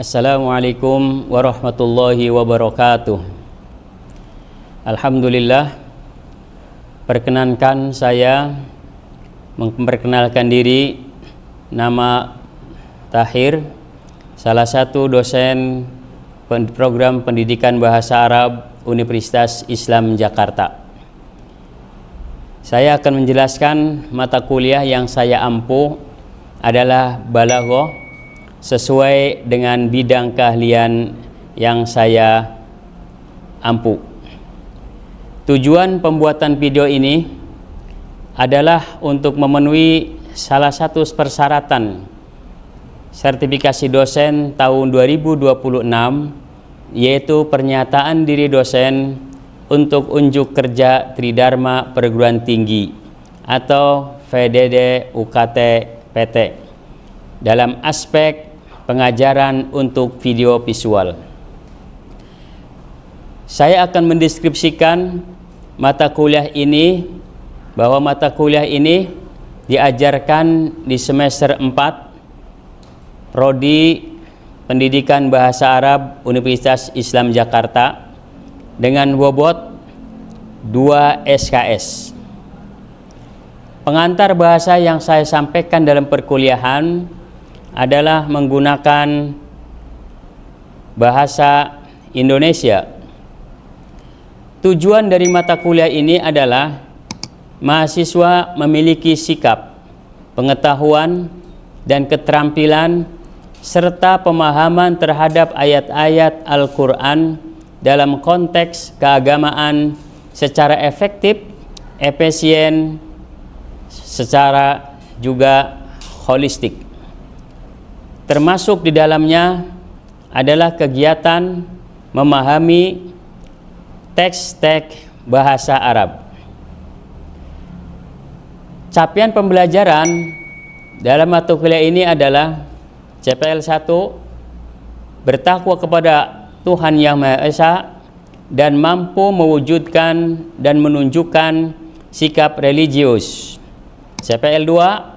Assalamualaikum warahmatullahi wabarakatuh. Alhamdulillah, perkenankan saya memperkenalkan diri. Nama Tahir, salah satu dosen program pendidikan bahasa Arab Universitas Islam Jakarta. Saya akan menjelaskan mata kuliah yang saya ampu adalah Balaghah, sesuai dengan bidang keahlian yang saya ampu. Tujuan pembuatan video ini adalah untuk memenuhi salah satu persyaratan sertifikasi dosen tahun 2026, yaitu pernyataan diri dosen untuk unjuk kerja Tridharma Perguruan Tinggi atau VDD UKT PT dalam aspek pengajaran untuk video visual. Saya akan mendeskripsikan mata kuliah ini, bahwa mata kuliah ini diajarkan di semester 4 Prodi Pendidikan Bahasa Arab Universitas Islam Jakarta dengan bobot 2 SKS. Pengantar bahasa yang saya sampaikan dalam perkuliahan adalah menggunakan bahasa Indonesia. Tujuan dari mata kuliah ini adalah mahasiswa memiliki sikap, pengetahuan, dan keterampilan serta pemahaman terhadap ayat-ayat Al-Quran dalam konteks keagamaan secara efektif, efisien, secara juga holistik. Termasuk di dalamnya adalah kegiatan memahami teks-teks bahasa Arab. Capaian pembelajaran dalam mata kuliah ini adalah CPL 1, bertakwa kepada Tuhan Yang Maha Esa dan mampu mewujudkan dan menunjukkan sikap religius. CPL 2,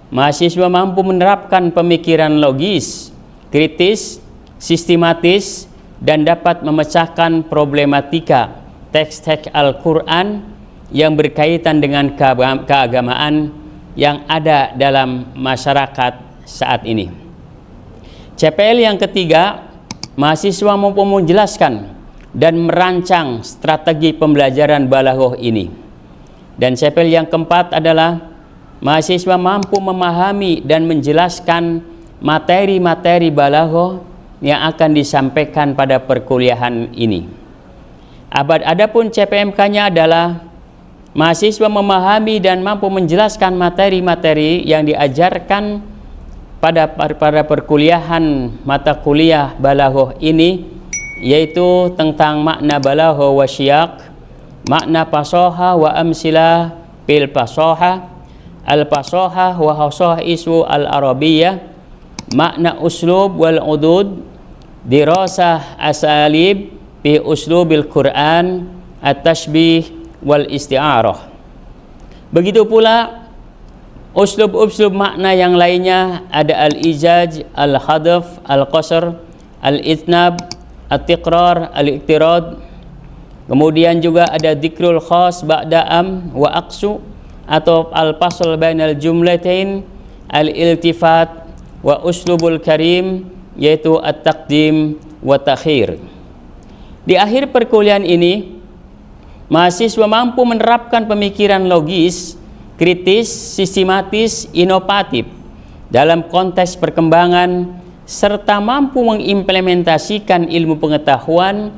mahasiswa mampu menerapkan pemikiran logis, kritis, sistematis, dan dapat memecahkan problematika teks-teks Al-Quran yang berkaitan dengan keagamaan yang ada dalam masyarakat saat ini. CPL yang ketiga, mahasiswa mampu menjelaskan dan merancang strategi pembelajaran Balaghah ini. Dan CPL yang keempat adalah mahasiswa mampu memahami dan menjelaskan materi-materi Balaghah yang akan disampaikan pada perkuliahan ini. Adapun CPMK-nya adalah mahasiswa memahami dan mampu menjelaskan materi-materi yang diajarkan pada perkuliahan mata kuliah Balaghah ini, yaitu tentang makna Balaghah wa Syiaq, makna Fasoha wa Amsilah bil Fasoha, Al-Fasohah wa Hasah Isu Al-Arabiyah, makna uslub wal udud, dirasah asalib fi uslubil Quran, at-tashbih wal isti'arah. Begitu pula uslub-uslub makna yang lainnya, ada al-ijaj, al-hadaf, al-qasr, al-itnab, at-tiqrar, al-iktirad. Kemudian juga ada dzikrul khas ba'da'am wa aqsu, atau al-fasl bainal jumlatain, al-iltifat wa uslubul karim, yaitu at-taqdim wa takhir. Di akhir perkuliahan ini, mahasiswa mampu menerapkan pemikiran logis, kritis, sistematis, inovatif dalam konteks perkembangan serta mampu mengimplementasikan ilmu pengetahuan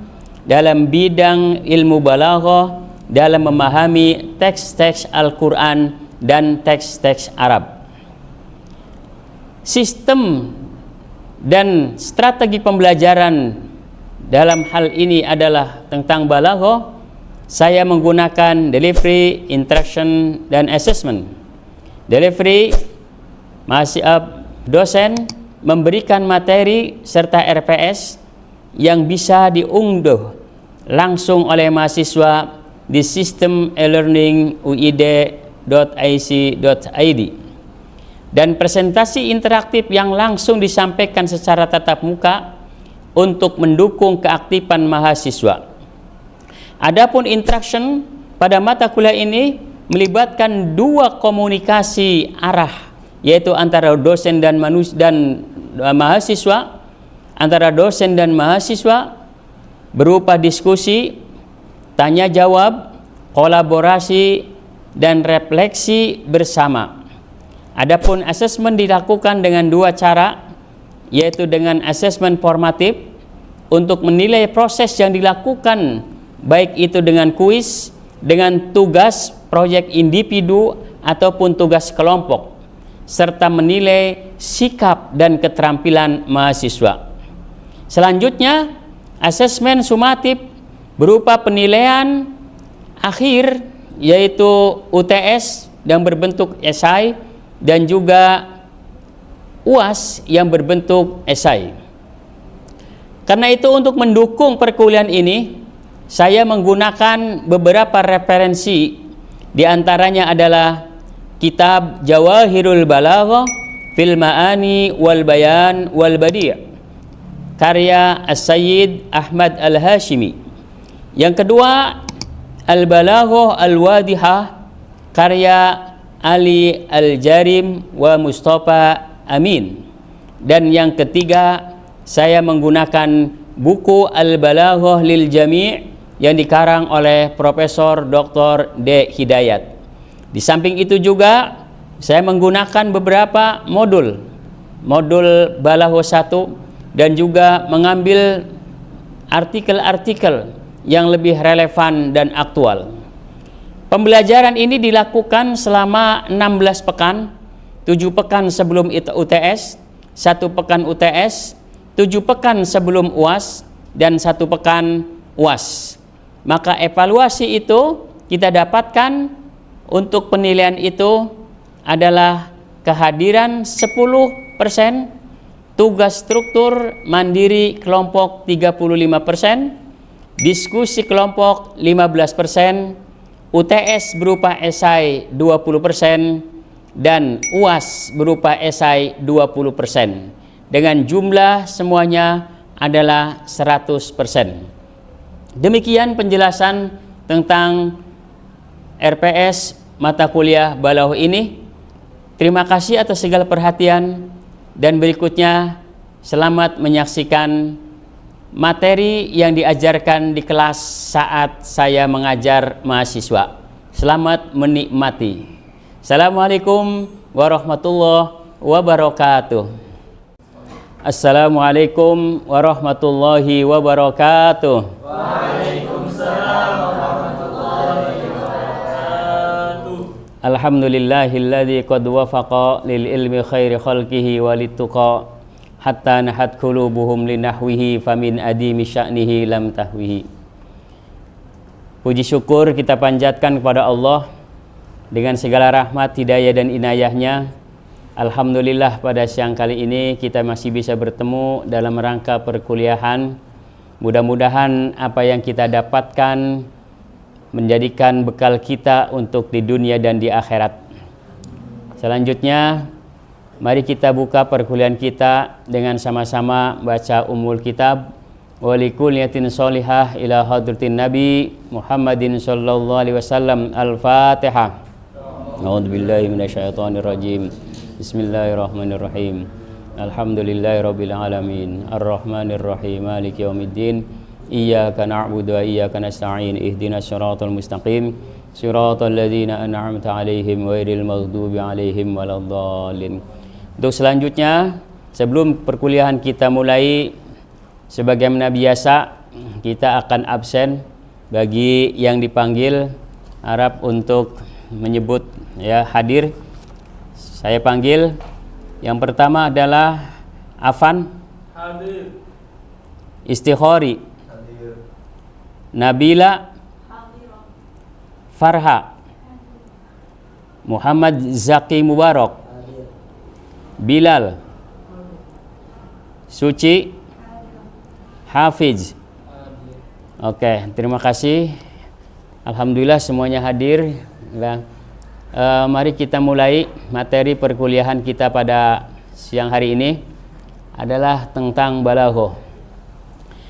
dalam bidang ilmu Balaghah dalam memahami teks-teks Al-Quran dan teks-teks Arab. Sistem dan strategi pembelajaran dalam hal ini adalah tentang Balaghah. Saya menggunakan delivery, interaction, dan assessment. Delivery, dosen memberikan materi serta RPS yang bisa diunduh langsung oleh mahasiswa di sistem e-learning uid.ic.id. dan presentasi interaktif yang langsung disampaikan secara tatap muka untuk mendukung keaktifan mahasiswa. Adapun interaction pada mata kuliah ini melibatkan dua komunikasi arah, yaitu antara dosen dan mahasiswa, antara dosen dan mahasiswa berupa diskusi, tanya jawab, kolaborasi, dan refleksi bersama. Adapun asesmen dilakukan dengan dua cara, yaitu dengan asesmen formatif untuk menilai proses yang dilakukan, baik itu dengan kuis, dengan tugas proyek individu ataupun tugas kelompok, serta menilai sikap dan keterampilan mahasiswa. Selanjutnya, asesmen sumatif berupa penilaian akhir, yaitu UTS yang berbentuk esai dan juga UAS yang berbentuk esai. Karena itu, untuk mendukung perkuliahan ini, saya menggunakan beberapa referensi. Di antaranya adalah kitab Jawahirul Balaghah fil Ma'ani wal Bayan wal Badi' karya As-Sayyid Ahmad Al-Hashimi. Yang kedua, Al-Balaghah Al-Wadihah karya Ali Al-Jarim wa Mustafa Amin. Dan yang ketiga, saya menggunakan buku Al-Balaghah lil Jami' yang dikarang oleh Profesor Dr. D. Hidayat. Di samping itu juga saya menggunakan beberapa modul Balaghah 1 dan juga mengambil artikel-artikel yang lebih relevan dan aktual. Pembelajaran ini dilakukan selama 16 pekan, 7 pekan sebelum UTS, 1 pekan UTS, 7 pekan sebelum UAS, dan 1 pekan UAS. Maka evaluasi itu kita dapatkan untuk penilaian itu adalah kehadiran 10%, tugas struktur mandiri kelompok 35%, diskusi kelompok 15%, UTS berupa esai 20%, dan UAS berupa esai 20%. Dengan jumlah semuanya adalah 100%. Demikian penjelasan tentang RPS mata kuliah Balaghah ini. Terima kasih atas segala perhatian, dan berikutnya selamat menyaksikan materi yang diajarkan di kelas saat saya mengajar mahasiswa. Selamat menikmati. Assalamualaikum warahmatullahi wabarakatuh. Assalamualaikum warahmatullahi wabarakatuh. Waalaikumsalam warahmatullahi wabarakatuh. Alhamdulillahilladzi qad wafaqa lil ilmi khairi khalqihi walituqa hatta nahat qulubuhum linahwihi famin adimi sya'nihi lam tahwihi. Puji syukur kita panjatkan kepada Allah dengan segala rahmat, hidayah dan inayahnya. Alhamdulillah pada siang kali ini kita masih bisa bertemu dalam rangka perkuliahan. Mudah-mudahan apa yang kita dapatkan menjadikan bekal kita untuk di dunia dan di akhirat. Selanjutnya, mari kita buka perkuliahan kita dengan sama-sama baca Ummul Kitab Walikulliyatin Sholihah ila hadratin Nabi Muhammadin sallallahu alaihi wasallam. Al-Fatihah. A'udzubillahi minasyaitonir rajim. Bismillahirrahmanirrahim. Alhamdulillahirabbil alamin. Arrahmanir rahim. Maliki yaumiddin. Iyyaka na'budu wa iyyaka nasta'in. Ihdinas siratal mustaqim. Siratal ladzina an'amta 'alaihim ghairil maghdubi 'alaihim waladdallin. Untuk selanjutnya, sebelum perkuliahan kita mulai, sebagaimana biasa kita akan absen. Bagi yang dipanggil, harap untuk menyebut ya hadir. Saya panggil. Yang pertama adalah Afan. Hadir. Istikhori. Hadir. Nabila. Farha. Muhammad Zaki Mubarak. Bilal. Suci. Hafiz. Oke, terima kasih. Alhamdulillah semuanya hadir. Mari kita mulai materi perkuliahan kita pada siang hari ini adalah tentang balagho.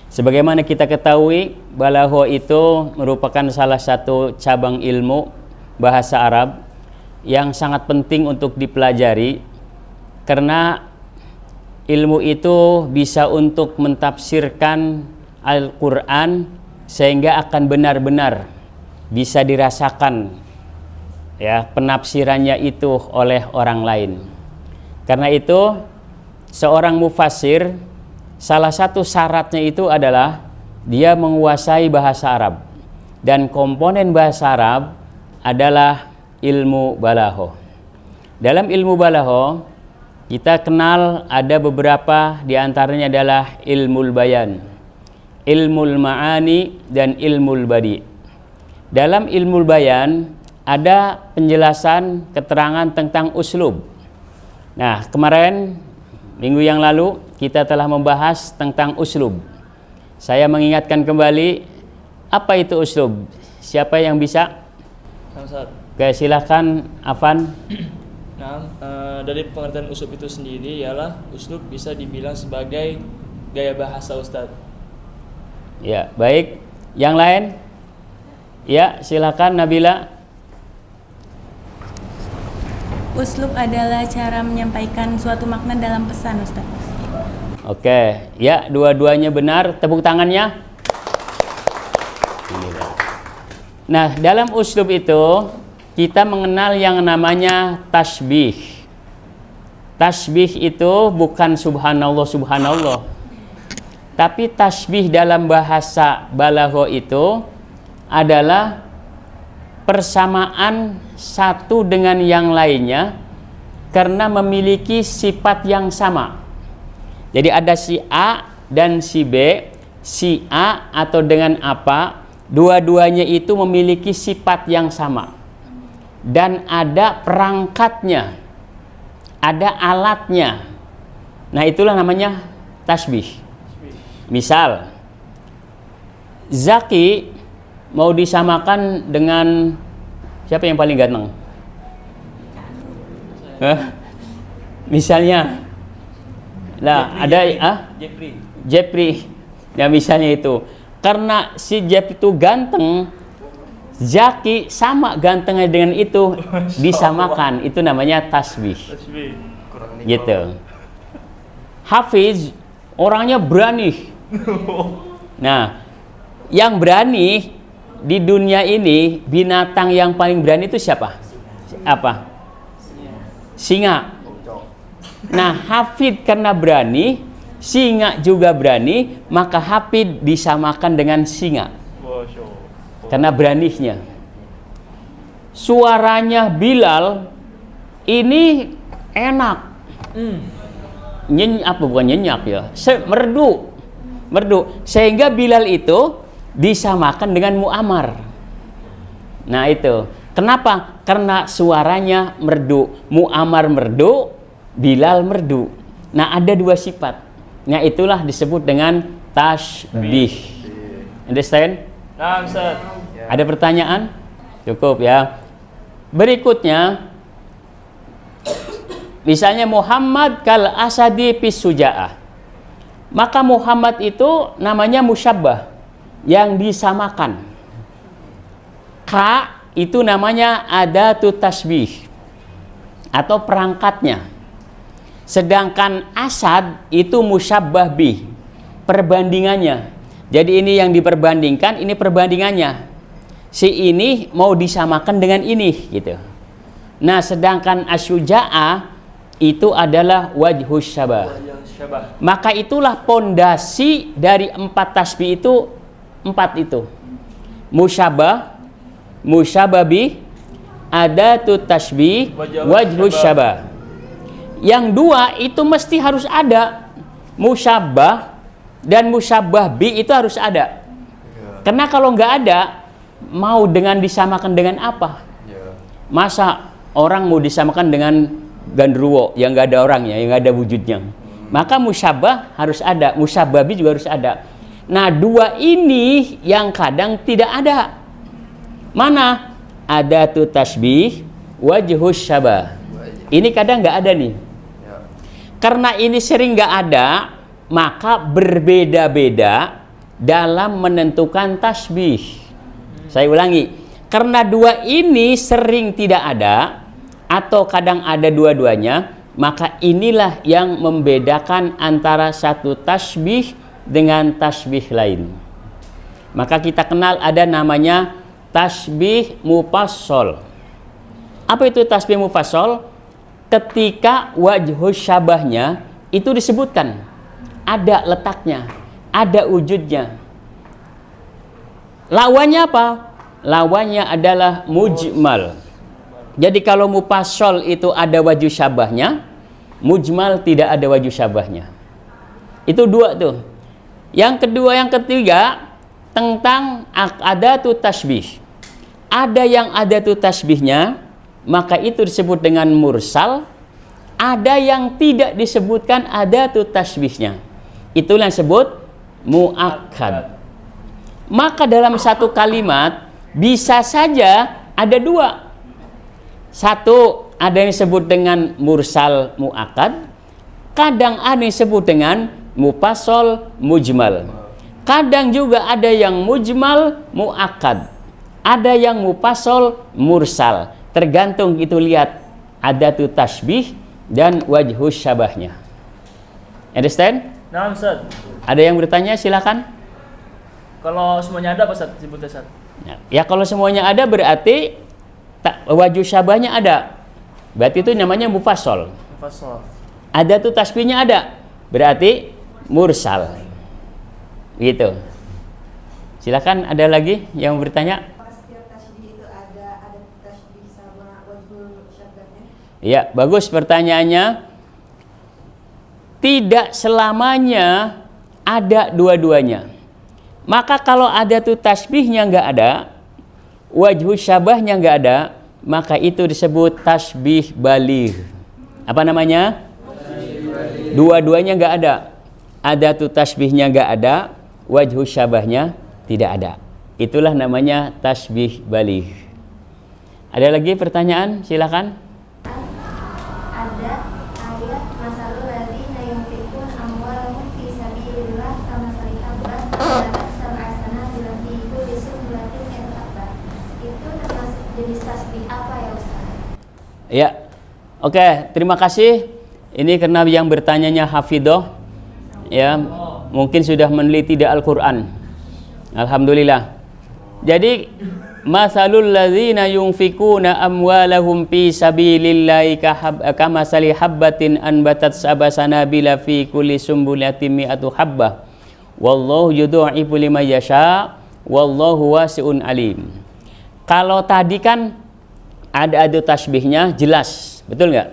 Sebagaimana kita ketahui, balagho itu merupakan salah satu cabang ilmu bahasa Arab yang sangat penting untuk dipelajari, karena ilmu itu bisa untuk mentafsirkan Al-Quran sehingga akan benar-benar bisa dirasakan ya penafsirannya itu oleh orang lain. Karena itu seorang mufassir, salah satu syaratnya itu adalah dia menguasai bahasa Arab, dan komponen bahasa Arab adalah ilmu balagho. Dalam ilmu balagho kita kenal ada beberapa, diantaranya adalah ilmul bayan, ilmul ma'ani, dan ilmul badi. Dalam ilmul bayan ada penjelasan keterangan tentang uslub. Nah, kemarin minggu yang lalu kita telah membahas tentang uslub. Saya mengingatkan kembali, apa itu uslub? Siapa yang bisa? Oke, silakan Afan. Nah, dari pengertian uslub itu sendiri ialah uslub bisa dibilang sebagai gaya bahasa Ustadz. Ya, baik. Yang lain? Ya, silakan Nabila. Uslub adalah cara menyampaikan suatu makna dalam pesan, Ustaz. Oke, ya, dua-duanya benar. Tepuk tangannya. Nah, dalam uslub itu kita mengenal yang namanya tasbih. Tasbih itu bukan subhanallah subhanallah, tapi tasbih dalam bahasa balagho itu adalah persamaan satu dengan yang lainnya karena memiliki sifat yang sama. Jadi ada si A dan si B. Si A atau dengan apa, dua-duanya itu memiliki sifat yang sama, dan ada perangkatnya, ada alatnya. Nah, itulah namanya tasbih. Misal Zaki mau disamakan dengan siapa yang paling ganteng? Misalnya lah ada Jepri. Ya, misalnya itu. Karena si Jepri itu ganteng, Zaki sama gantengnya dengan itu disamakan. Itu namanya tasbih. Gitu. Hafiz orangnya berani. Nah, yang berani di dunia ini, binatang yang paling berani itu siapa? Apa? Singa. Nah, Hafid karena berani, singa juga berani, maka Hafid disamakan dengan singa karena beraninya. Suaranya Bilal ini enak, nyenyak ya, merdu, sehingga Bilal itu disamakan dengan Muammar. Nah, itu kenapa? Karena suaranya merdu, Muammar merdu, Bilal merdu. Nah, ada dua sifat. Nah, itulah disebut dengan tasbih. Understand? Nah, Ustaz. Ada pertanyaan? Cukup ya. Berikutnya, misalnya Muhammad kal asadi fis suja'ah. Maka Muhammad itu namanya musyabbah, yang disamakan. Ka itu namanya adatu tasbih atau perangkatnya. Sedangkan asad itu musyabbah bih, perbandingannya. Jadi ini yang diperbandingkan, ini perbandingannya. Si ini mau disamakan dengan ini gitu. Nah, sedangkan asyuja'ah itu adalah wajhus syabah. Maka itulah pondasi dari empat tasbih itu, empat itu. Musyabah, musyababi, adatu tasbih, wajhus syabah. Yang dua itu mesti harus ada. Musyabah dan musyabah bi itu harus ada. Karena kalau nggak ada, mau dengan disamakan dengan apa? Masa orang mau disamakan dengan gandruwo yang nggak ada orangnya, yang nggak ada wujudnya? Maka musyabah harus ada, musyababi juga harus ada. Nah, dua ini yang kadang tidak ada. Mana? Adatu tasbih wajhus syabah. Ini kadang nggak ada nih. Karena ini sering nggak ada, maka berbeda-beda dalam menentukan tasbih. Saya ulangi, karena dua ini sering tidak ada atau kadang ada dua-duanya, maka inilah yang membedakan antara satu tasbih dengan tasbih lain. Maka kita kenal ada namanya tasbih mufassal. Apa itu tasbih mufassal? Ketika wajhus syabahnya itu disebutkan, ada letaknya, ada wujudnya. Lawannya apa? Lawannya adalah mujmal. Jadi kalau mufassal itu ada wajh syabahnya, mujmal tidak ada wajh syabahnya. Itu dua tuh. Yang kedua, yang ketiga tentang adatu tasbih. Ada yang adatu tasbihnya, maka itu disebut dengan mursal. Ada yang tidak disebutkan adatu tasbihnya, itulah yang disebut muakkad. Maka dalam satu kalimat bisa saja ada dua. Satu, ada yang disebut dengan mursal muakkad, kadang ada yang disebut dengan mufassal mujmal. Kadang juga ada yang mujmal muakkad, ada yang mufassal mursal. Tergantung itu lihat adatu tasbih dan wajhus syabahnya. Understand? Nah, Ustaz. Ada yang bertanya, silakan. Kalau semuanya ada apa Ustaz? Sebutnya Ustaz. Ya kalau semuanya ada berarti wajh syabahnya ada. Berarti itu namanya mufassal. Mufassal. Adatu tasbihnya ada. Berarti mursal. Gitu. Silakan, ada lagi yang bertanya? Ya, bagus pertanyaannya. Tidak selamanya ada dua-duanya. Maka kalau ada tuh tasbihnya nggak ada, wajhu syabahnya nggak ada, maka itu disebut tasbih baligh. Apa namanya? Dua-duanya nggak ada. Ada tuh tasbihnya nggak ada, wajhu syabahnya tidak ada. Itulah namanya tasbih baligh. Ada lagi pertanyaan? Silakan. Ya, oke, terima kasih. Ini karena yang bertanyanya Hafidhoh, ya, mungkin sudah meneliti di Al-Quran. Alhamdulillah. Jadi, masalul ladzina yunfikuna amwalahum fi sabilillahi kamasali habbatin anbatat sab'a sanabila fi kulli sumbulatin mi'atu habbah. Wallahu yudha'ifu liman yasha, wallahu wasi'un alim. Kalau tadi kan ada adu tasbihnya jelas, betul nggak?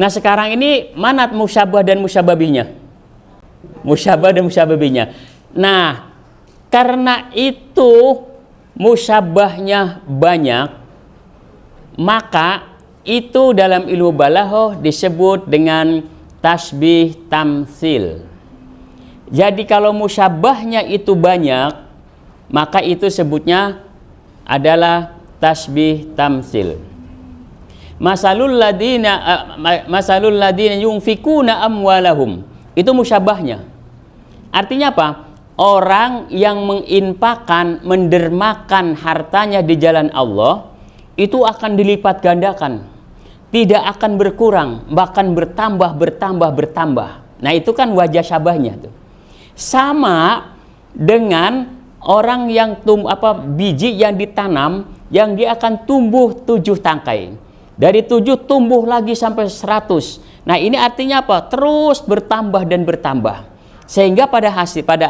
Nah sekarang ini mana musyabah dan musyababihnya? Musyabah dan musyababihnya. Nah karena itu musyabahnya banyak, maka itu dalam ilmu balaghah disebut dengan tasbih tamtsil. Jadi kalau musyabahnya itu banyak, maka itu sebutnya adalah tasbih tamtsil. Masalul ladina yunfikuna amwalahum, itu musyabahnya. Artinya apa? Orang yang menginfakkan, mendermakan hartanya di jalan Allah, itu akan dilipat gandakan, tidak akan berkurang, bahkan bertambah. Nah itu kan wajah syabahnya tuh. Sama dengan orang yang biji yang ditanam, yang dia akan tumbuh 7 tangkai. Dari 7 tumbuh lagi sampai 100. Nah ini artinya apa? Terus bertambah dan bertambah. Sehingga pada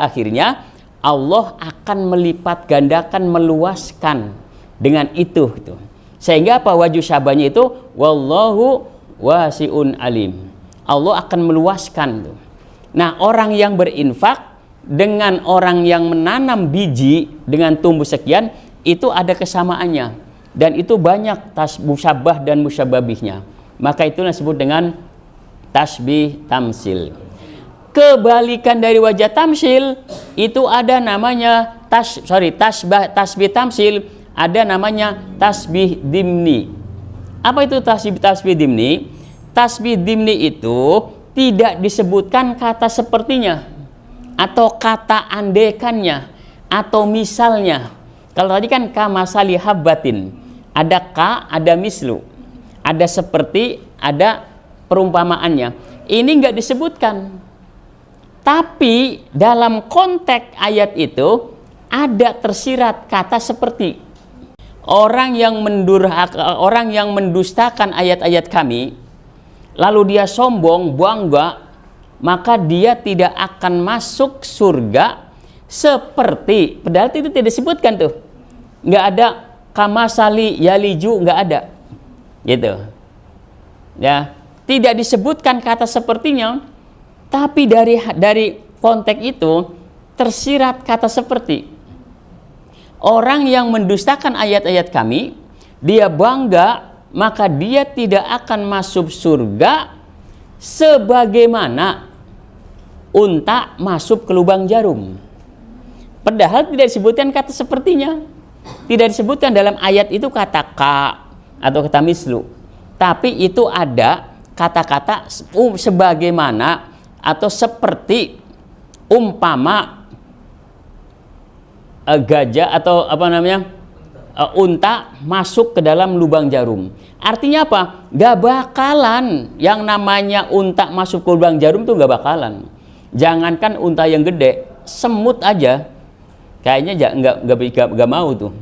akhirnya Allah akan melipat gandakan, meluaskan dengan itu. Gitu. Sehingga apa? Wajhu syabahnya itu wallahu wasi'un alim. Allah akan meluaskan. Tuh. Nah orang yang berinfak dengan orang yang menanam biji dengan tumbuh sekian, itu ada kesamaannya, dan itu banyak musyabah dan musyababihnya. Maka itulah disebut dengan tasbih tamsil. Kebalikan dari wajah tamsil itu ada namanya tasbih tamsil, ada namanya tasbih dimni. Apa itu tasbih dimni? Tasbih dimni itu tidak disebutkan kata sepertinya atau kata andekannya atau misalnya. Kalau tadi kan kamasali habbatin, ada ka, ada mislu, ada seperti, ada perumpamaannya. Ini nggak disebutkan. Tapi dalam konteks ayat itu ada tersirat kata seperti. Orang yang mendustakan ayat-ayat kami, lalu dia sombong, bangga, maka dia tidak akan masuk surga seperti, padahal itu tidak disebutkan tuh, nggak ada kamasali yaliju, nggak ada, gitu, ya, tidak disebutkan kata sepertinya, tapi dari konteks itu tersirat kata seperti. Orang yang mendustakan ayat-ayat kami, dia bangga, maka dia tidak akan masuk surga sebagaimana unta masuk ke lubang jarum. Padahal tidak disebutkan kata sepertinya. Tidak disebutkan dalam ayat itu kata ka atau kata mislu. Tapi itu ada kata-kata sebagaimana atau seperti, umpama gajah atau unta masuk ke dalam lubang jarum. Artinya apa? Gak bakalan yang namanya unta masuk ke lubang jarum tuh gak bakalan. Jangankan unta yang gede, semut aja kayaknya gak mau tuh.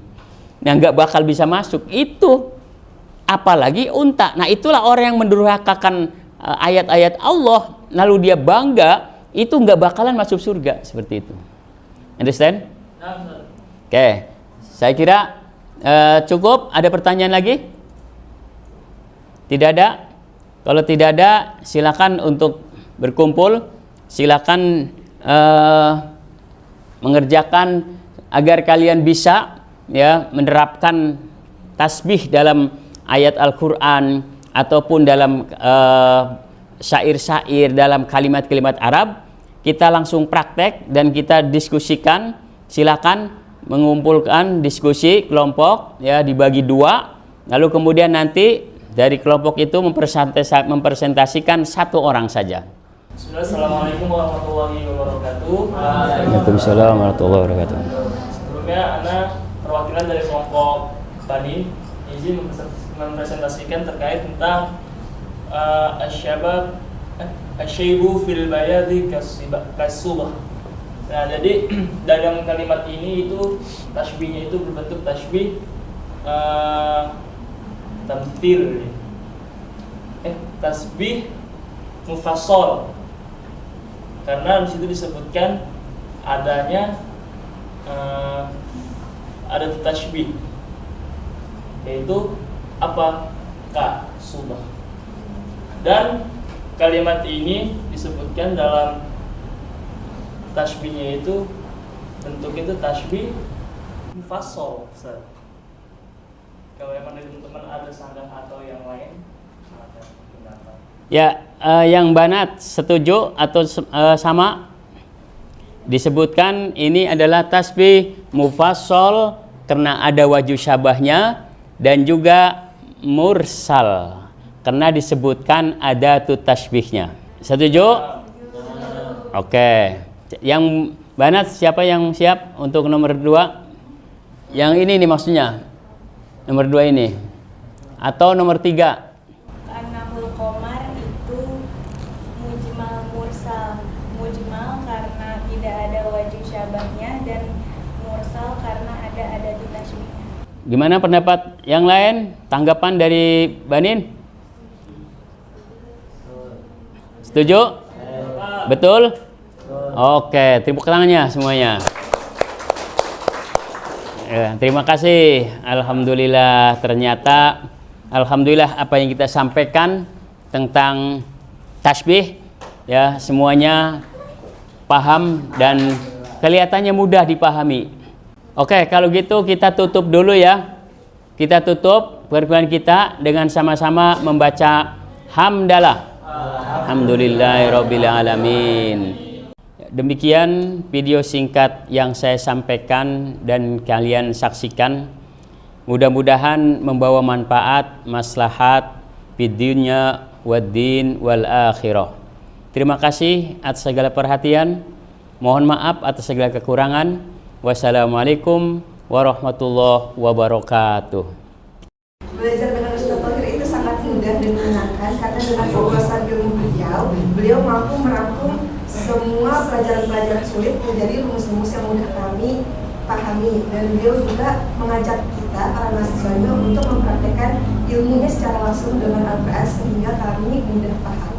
Yang gak bakal bisa masuk itu, apalagi unta. Nah itulah orang yang mendurhakakan ayat-ayat Allah, lalu dia bangga, itu gak bakalan masuk surga seperti itu. Understand? Oke, saya kira cukup. Ada pertanyaan lagi? Tidak ada? Kalau tidak ada, silakan untuk berkumpul. Silakan mengerjakan agar kalian bisa ya menerapkan tasbih dalam ayat Al-Quran ataupun dalam syair-syair, dalam kalimat-kalimat Arab. Kita langsung praktek dan kita diskusikan. Silakan mengumpulkan diskusi kelompok ya, dibagi dua, lalu kemudian nanti dari kelompok itu mempresentasikan satu orang saja. Assalamualaikum warahmatullahi wabarakatuh. Waalaikumsalam warahmatullahi wabarakatuh. Sebelumnya Ana perwakilan dari kelompok Banin izin mempresentasikan terkait tentang asyaibu fil bayadi kasubah. Nah, jadi dalam kalimat ini itu tasbihnya itu berbentuk tasbih tamthil, tasbih mufassal, karena di situ disebutkan adanya ada tasbih, yaitu apa? Ka subah. Dan kalimat ini disebutkan dalam tasbihnya itu bentuk itu tasbih mufassal. Kalau emang dari teman-teman ada sanggah atau yang lain, ada pendapat. Ya, yang Banat setuju atau sama? Disebutkan ini adalah tasbih mufassal karena ada wajh syabahnya, dan juga mursal karena disebutkan adatut tasbihnya. Setuju? Oke. Yang Banat siapa yang siap untuk nomor 2? Yang ini nih maksudnya. Nomor 2 ini. Atau nomor 3? Anamul Qamar itu mujmal mursal. Mujmal karena tidak ada wajh syabahnya, dan mursal karena ada adatut tasbihnya. Gimana pendapat yang lain? Tanggapan dari Banin? Setuju? Betul? Oke, tepuk tangannya semuanya. Ya, terima kasih. Alhamdulillah, ternyata alhamdulillah apa yang kita sampaikan tentang tasbih ya semuanya paham dan kelihatannya mudah dipahami. Oke, kalau gitu kita tutup dulu ya. Kita tutup perkuliahan kita dengan sama-sama membaca hamdalah. Alhamdulillahirabbil alamin. Demikian video singkat yang saya sampaikan dan kalian saksikan. Mudah-mudahan membawa manfaat, maslahat fid dunya wad din wal akhirah. Terima kasih atas segala perhatian. Mohon maaf atas segala kekurangan. Wassalamualaikum warahmatullahi wabarakatuh. Belajar dengan Ustaz Thohir itu sangat mudah dan menyenangkan karena dengan wawasan ilmu beliau mampu merangkum semua pelajaran-pelajaran sulit menjadi rumus-rumus yang mudah kami pahami, dan beliau juga mengajak kita para mahasiswanya untuk mempraktekkan ilmunya secara langsung dengan Al-Quran sehingga kami mudah paham.